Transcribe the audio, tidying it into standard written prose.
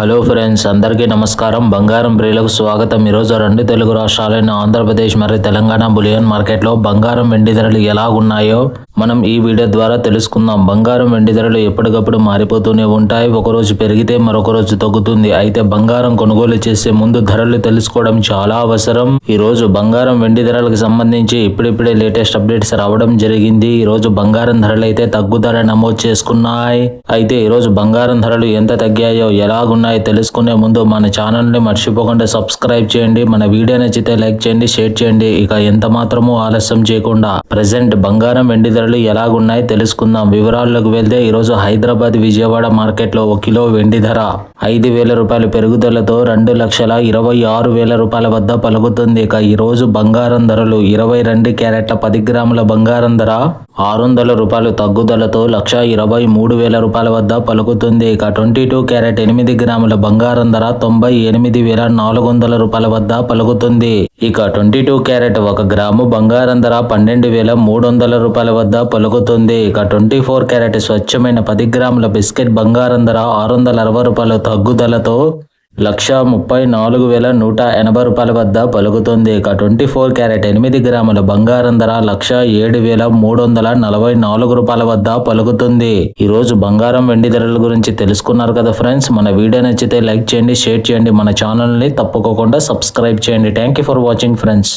Hello friends, అందరికీ నమస్కారం. బంగారం ప్రియులకు స్వాగతం. ఈరోజు రెండు తెలుగు రాష్ట్రాలైన ఆంధ్రప్రదేశ్ మరియు తెలంగాణ బులియన్ మార్కెట్లో బంగారం వెండి ధరలు ఎలా ఉన్నాయో మనం ఈ వీడియో ద్వారా తెలుసుకుందాం. బంగారం వెండి ధరలు ఎప్పటికప్పుడు మారిపోతూనే ఉంటాయి. ఒకరోజు పెరిగితే మరొక రోజు తగ్గుతుంది. అయితే బంగారం కొనుగోలు చేసే ముందు ధరలు తెలుసుకోవడం చాలా అవసరం. ఈ రోజు బంగారం వెండి ధరలకు సంబంధించి ఇప్పుడిప్పుడే లేటెస్ట్ అప్డేట్స్ రావడం జరిగింది. ఈ రోజు బంగారం ధరలు అయితే తగ్గుదల నమోదు చేసుకున్నాయి. అయితే ఈ రోజు బంగారం ధరలు ఎంత తగ్గాయో ఎలాగున్నాయి తెలుసుకునే ముందు మన ఛానల్ ని మర్చిపోకుండా సబ్స్క్రైబ్ చేయండి. మన వీడియో నచ్చితే లైక్ చేయండి, షేర్ చేయండి. ఇక ఎంత మాత్రమూ ఆలస్యం చేయకుండా ప్రెసెంట్ బంగారం వెండి ధరలు ఎలాగున్నాయి తెలుసుకుందాం. వివరాల్లోకి వెళ్తే ఈ రోజు హైదరాబాద్, విజయవాడ మార్కెట్ లో 1 కిలో వెండి ధర 5,000 రూపాయల పెరుగుదలతో 2,26,000 రూపాయల వద్ద పలుకుతుంది. ఇక ఈ రోజు బంగారం ధరలు 22 క్యారెట్ల 10 గ్రాముల బంగారం ధర 600 రూపాయలు తగ్గుదలతో 1,23,000 రూపాయల వద్ద పలుకుతుంది. ఇక 22 క్యారెట్ 8 గ్రాముల బంగారం ధర 98,400 రూపాయల వద్ద పలుకుతుంది. ఇక 22 క్యారెట్ 1 గ్రాము బంగారం ధర 12,300 రూపాయల వద్ద పలుకుతుంది. ఇక 24 క్యారెట్ స్వచ్ఛమైన 10 గ్రాముల బిస్కెట్ బంగారం ధర 660 రూపాయల తగ్గుదలతో 1,34,180 రూపాయల వద్ద పలుకుతుంది. ఇక 24 క్యారెట్ 8 గ్రాముల బంగారం ధర 107,344 రూపాయల వద్ద పలుకుతుంది. ఈ రోజు బంగారం వెండి ధరల గురించి తెలుసుకున్నారు కదా ఫ్రెండ్స్. మన వీడియో నచ్చితే లైక్ చేయండి, షేర్ చేయండి. మన ఛానల్ ని తప్పకుండా సబ్స్క్రైబ్ చేయండి. Thank you for watching friends.